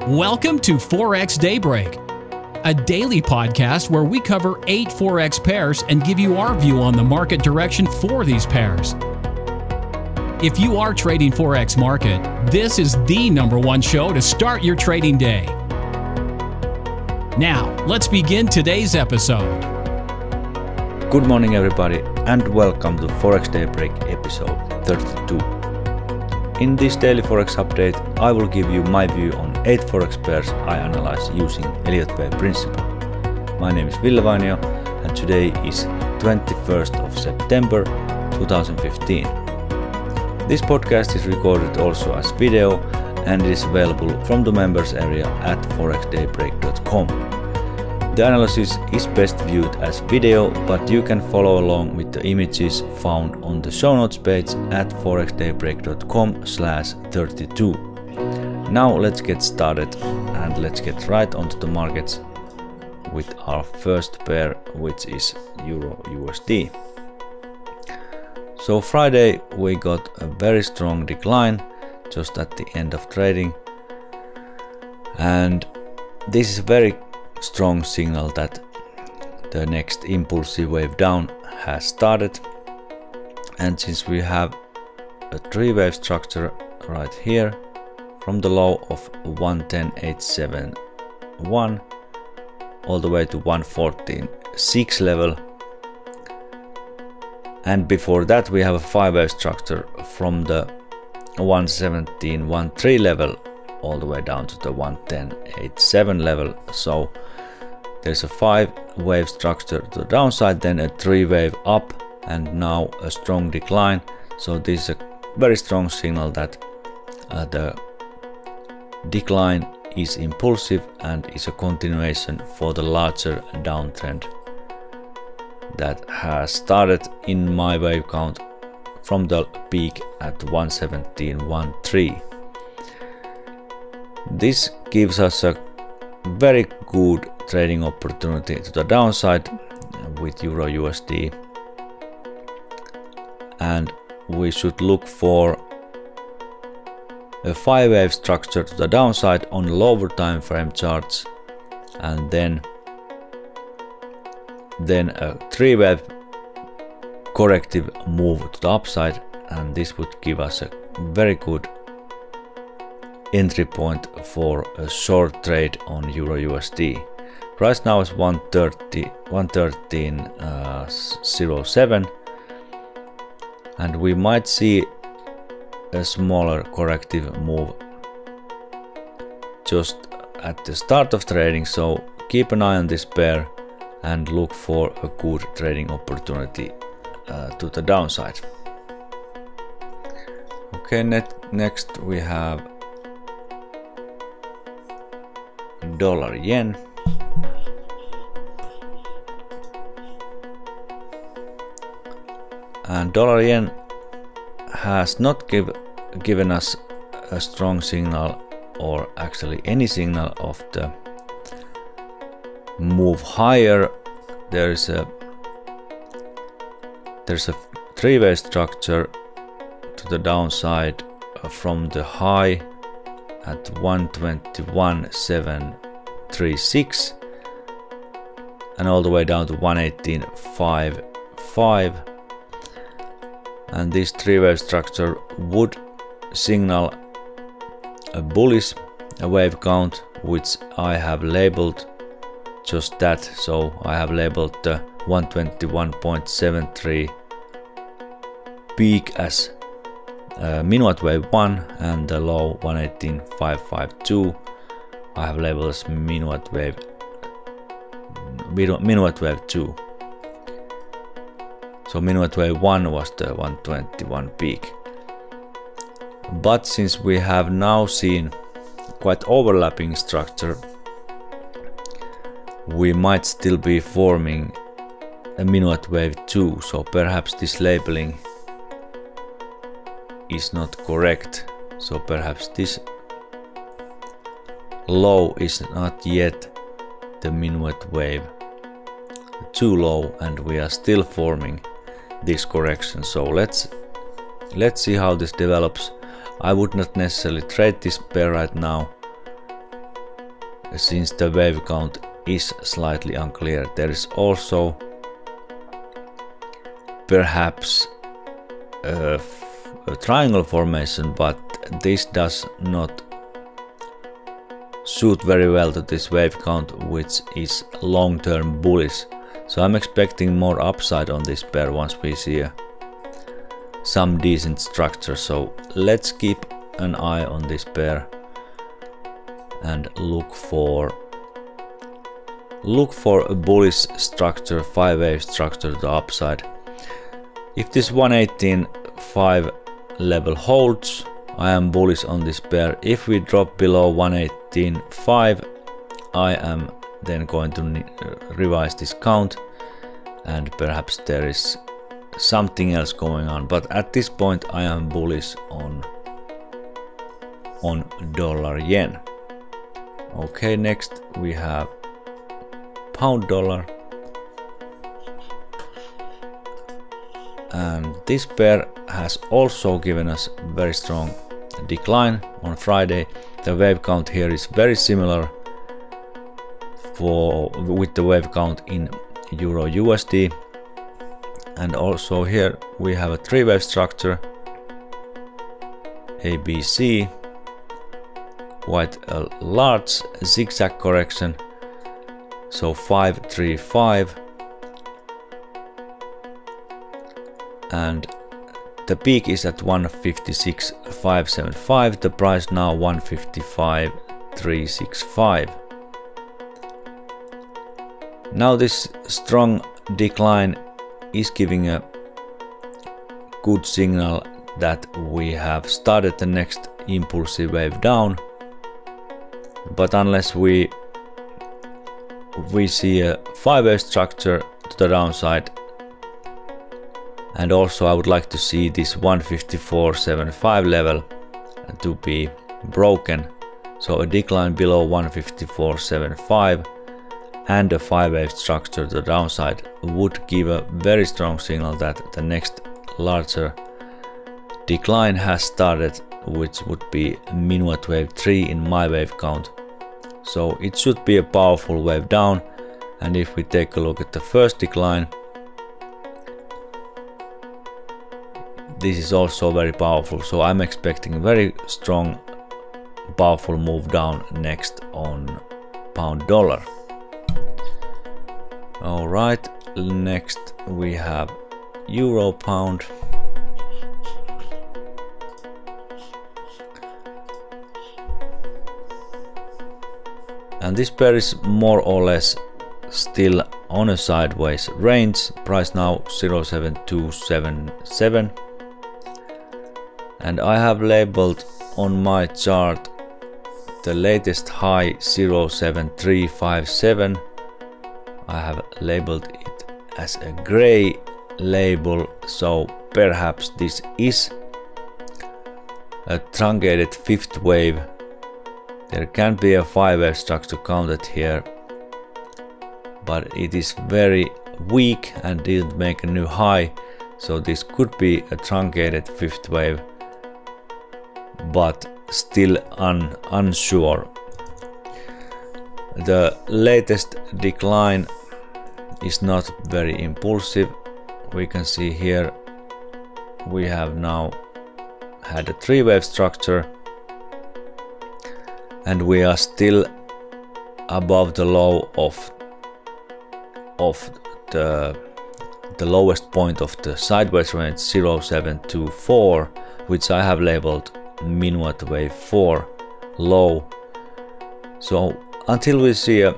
Welcome to Forex Daybreak, a daily podcast where we cover 8 Forex pairs and give you our view on the market direction for these pairs. If you are trading Forex market, this is the #1 show to start your trading day. Now, let's begin today's episode. Good morning everybody and welcome to Forex Daybreak episode 32. In this daily Forex update, I will give you my view on 8 Forex pairs I analyze using Elliott wave principle. My name is Ville Vainio and today is 21st of September 2015. This podcast is recorded also as video and is available from the members area at ForexDayBreak.com. The analysis is best viewed as video, but you can follow along with the images found on the show notes page at ForexDayBreak.com/32. Now let's get started and let's get right onto the markets with our first pair, which is Euro USD. So Friday we got a very strong decline just at the end of trading, and this is a very strong signal that the next impulsive wave down has started. And since we have a 3-wave structure right here from the low of 110.871 all the way to 114.6 level, and before that we have a 5-wave structure from the 117.13 level all the way down to the 110.87 level. So there's a 5-wave structure to the downside, then a 3-wave up, and now a strong decline. So this is a very strong signal that the decline is impulsive and is a continuation for the larger downtrend that has started in my wave count from the peak at 117.13. This gives us a very good trading opportunity to the downside with Euro USD, and we should look for a 5-wave structure to the downside on lower time frame charts, and then a 3-wave corrective move to the upside, and this would give us a very good entry point for a short trade on Euro USD. Price now is 113.07, and we might see a smaller corrective move just at the start of trading, so keep an eye on this pair and look for a good trading opportunity to the downside. Okay, next we have dollar yen. And dollar yen has not given us a strong signal, or actually any signal of the move higher. There's a 3-wave structure to the downside from the high at 121.736 and all the way down to 118.55, and this 3-wave structure would signal a bullish wave count, which I have labeled just that. So I have labeled the 121.73 peak as minute wave 1 and the low 118.552 I have labeled as minute wave 2. So minute wave 1 was the 121 peak. But since we have now seen quite overlapping structure, we might still be forming a minute wave 2, so perhaps this labeling is not correct. So perhaps this low is not yet the minute wave 2 low, and we are still forming this correction. So let's see how this develops. I would not necessarily trade this pair right now, since the wave count is slightly unclear. There is also perhaps a triangle formation, but this does not suit very well to this wave count, which is long-term bullish. So I'm expecting more upside on this pair once we see some decent structure. So let's keep an eye on this pair and look for a bullish structure, 5-wave structure to the upside. If this 118.5 level holds, I am bullish on this pair. If we drop below 118.5, I am then going to revise this count, and perhaps there is something else going on. But at this point I am bullish on dollar yen. Okay, next we have pound dollar, and this pair has also given us very strong decline on Friday. The wave count here is very similar with the wave count in Euro USD, and also here we have a 3-wave structure, ABC, quite a large zigzag correction, so 535, and the peak is at 156.575, the price now 155.365. Now this strong decline is giving a good signal that we have started the next impulsive wave down, but unless we see a 5-wave structure to the downside, and also I would like to see this 154.75 level to be broken, so a decline below 154.75 and a 5-wave structure to the downside would give a very strong signal that the next larger decline has started, which would be minuet wave 3 in my wave count. So it should be a powerful wave down, and if we take a look at the first decline, this is also very powerful, so I'm expecting a very strong powerful move down next on pound dollar. Alright, next we have euro pound. And this pair is more or less still on a sideways range, price now 0.7277, and I have labeled on my chart the latest high 0.7357. I have labeled it as a gray label, so perhaps this is a truncated 5th wave. There can be a 5-wave structure counted here, but it is very weak and didn't make a new high, so this could be a truncated 5th wave, but still unsure. The latest decline is not very impulsive. We can see here we have now had a 3-wave structure, and we are still above the low of the lowest point of the sideways range 0.724, which I have labeled minuet wave 4 low. So until we see a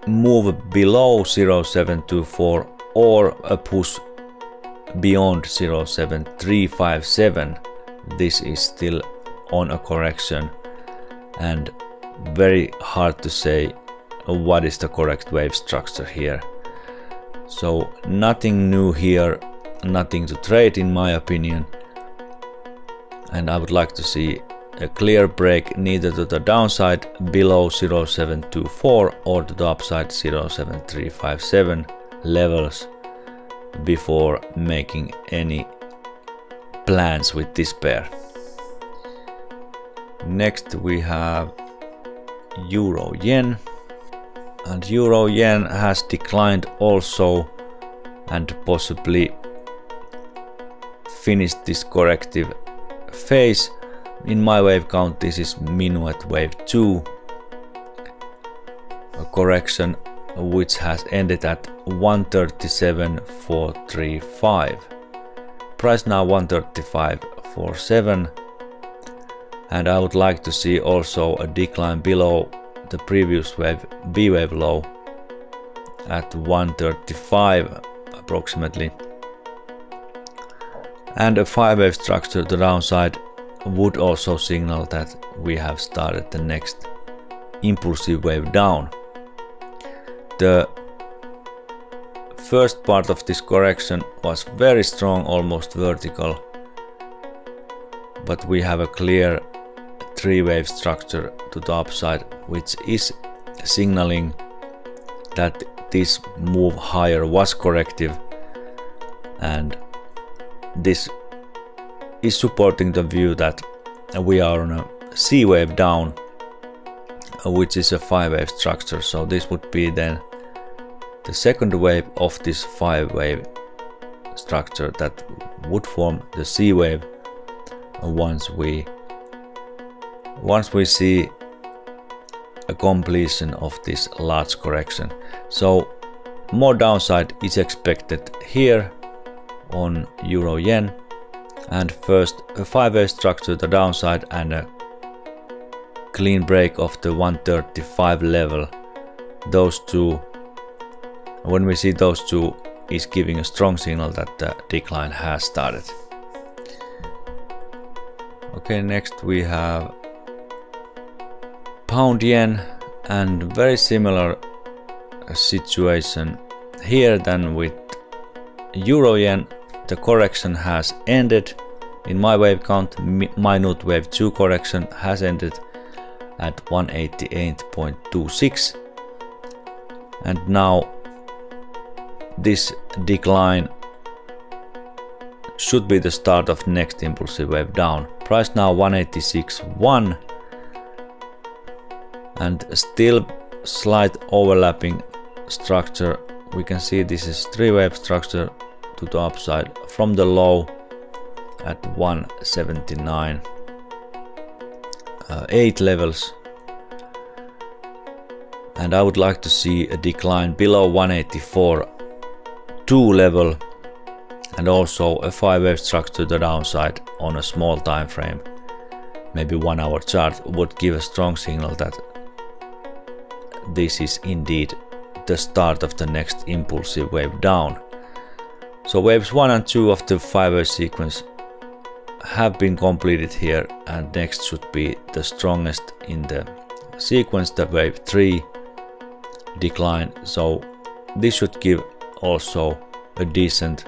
move below 0.724 or a push beyond 0.7357, this is still on a correction, and very hard to say what is the correct wave structure here. So nothing new here, nothing to trade in my opinion, and I would like to see a clear break neither to the downside below 0.724 or to the upside 0.7357 levels before making any plans with this pair. Next we have Euro Yen, and Euro Yen has declined also and possibly finished this corrective phase. In my wave count, this is minuet wave 2, a correction which has ended at 137.435. Price now 135.47, and I would like to see also a decline below the previous wave, B wave low, at 135 approximately, and a 5-wave structure to the downside would also signal that we have started the next impulsive wave down. The first part of this correction was very strong, almost vertical, but we have a clear 3-wave structure to the upside, which is signaling that this move higher was corrective, and this is supporting the view that we are on a C wave down, which is a 5-wave structure. So this would be then the second wave of this 5-wave structure that would form the C wave once we see a completion of this large correction. So more downside is expected here on Euro Yen, and first a 5-wave structure to the downside and a clean break of the 135 level. Those two, when we see those two, is giving a strong signal that the decline has started. Okay, next we have Pound Yen, and very similar situation here than with Euro Yen. The correction has ended. In my wave count, minute wave 2 correction has ended at 188.26, and now this decline should be the start of next impulsive wave down. Price now 186.1, and still slight overlapping structure. We can see this is 3-wave structure to the upside from the low at 179.8 levels, and I would like to see a decline below 184.2 level, and also a 5-wave structure to the downside on a small time frame, maybe 1 hour chart, would give a strong signal that this is indeed the start of the next impulsive wave down. So waves 1 and 2 of the 5-wave sequence have been completed here, and next should be the strongest in the sequence, the wave 3 decline. So this should give also a decent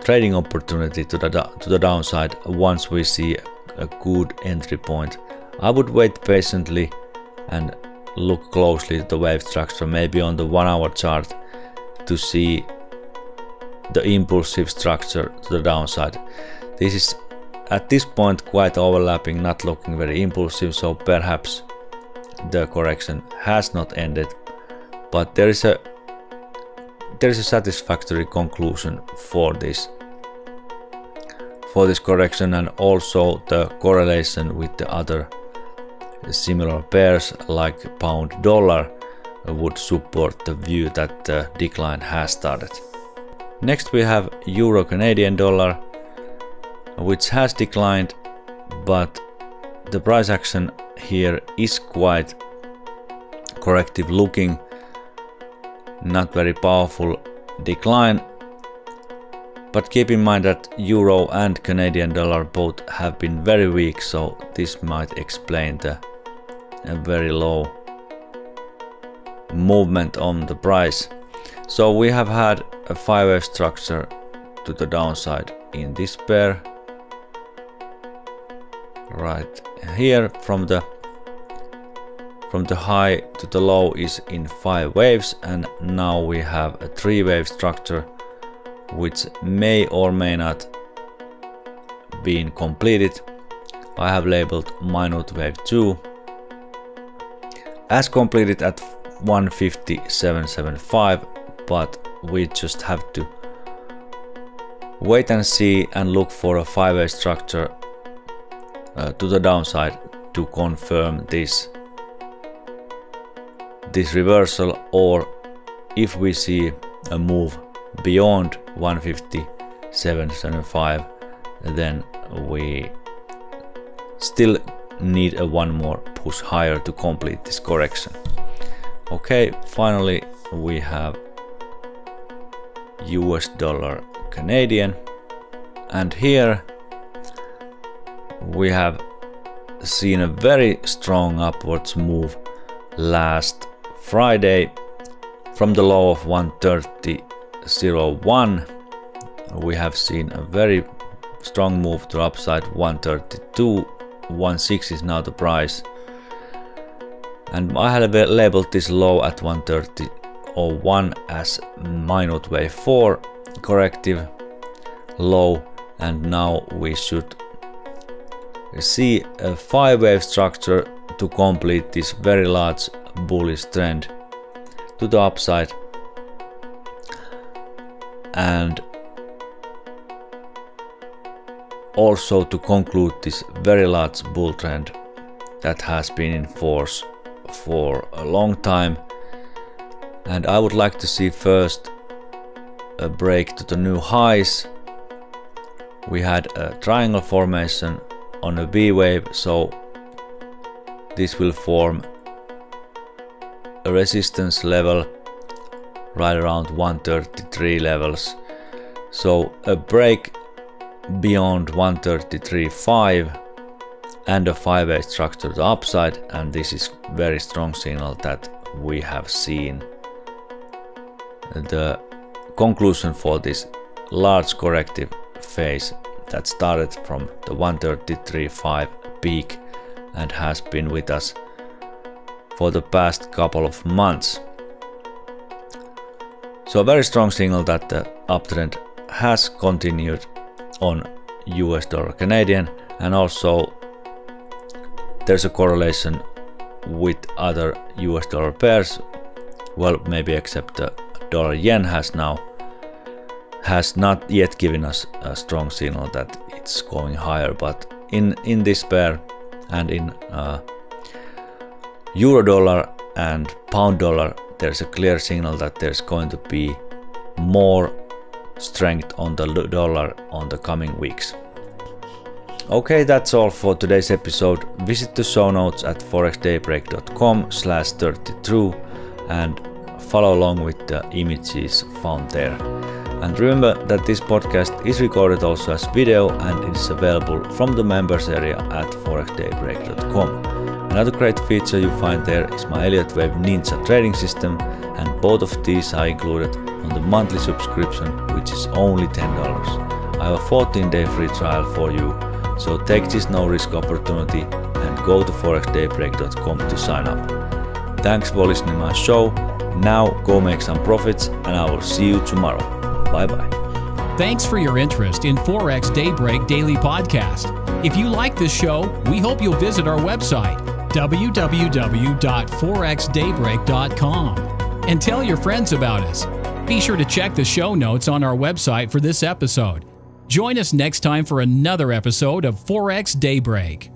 trading opportunity to the downside once we see a good entry point. I would wait patiently and look closely at the wave structure, maybe on the 1 hour chart, to see the impulsive structure to the downside. This is at this point quite overlapping, not looking very impulsive, so perhaps the correction has not ended, but there is a satisfactory conclusion for this correction, and also the correlation with the other similar pairs like pound dollar would support the view that the decline has started. Next we have Euro Canadian dollar, which has declined, but the price action here is quite corrective looking, not very powerful decline. But keep in mind that Euro and Canadian dollar both have been very weak, so this might explain the very low movement on the price. So we have had a 5-wave structure to the downside in this pair right here. From the high to the low is in 5 waves, and now we have a 3-wave structure which may or may not be completed. I have labeled minute wave 2 as completed at 157.75, but we just have to wait and see and look for a 5-way structure to the downside to confirm this reversal, or if we see a move beyond 157.75, then we still need a one more push higher to complete this correction. Okay, finally we have US dollar Canadian, and here we have seen a very strong upwards move last Friday from the low of 130.01. We have seen a very strong move to upside 132.16 is now the price, and I have labeled this low at 130.01 as minute wave 4 corrective low, and now we should see a 5-wave structure to complete this very large bullish trend to the upside, and also to conclude this very large bull trend that has been in force for a long time. And I would like to see first a break to the new highs. We had a triangle formation on a B wave, so this will form a resistance level right around 133 levels. So a break beyond 133.5 and a 5-way structure to the upside, and this is very strong signal that we have seen the conclusion for this large corrective phase that started from the 133.5 peak and has been with us for the past couple of months. So a very strong signal that the uptrend has continued on US dollar Canadian, and also there's a correlation with other US dollar pairs, well, maybe except the dollar yen has not yet given us a strong signal that it's going higher, but in this pair and in euro dollar and pound dollar, there's a clear signal that there's going to be more strength on the dollar on the coming weeks. Okay, that's all for today's episode. Visit the show notes at ForexDayBreak.com/32 and follow along with the images found there. And remember that this podcast is recorded also as video and it is available from the members area at ForexDayBreak.com. Another great feature you find there is my Elliott Wave Ninja trading system, and both of these are included on the monthly subscription, which is only $10. I have a 14-day free trial for you, so take this no-risk opportunity and go to ForexDayBreak.com to sign up. Thanks for listening to my show. Now go make some profits, and I will see you tomorrow. Bye bye. Thanks for your interest in Forex Daybreak Daily Podcast. If you like this show, we hope you'll visit our website, www.ForexDayBreak.com, and tell your friends about us. Be sure to check the show notes on our website for this episode. Join us next time for another episode of Forex Daybreak.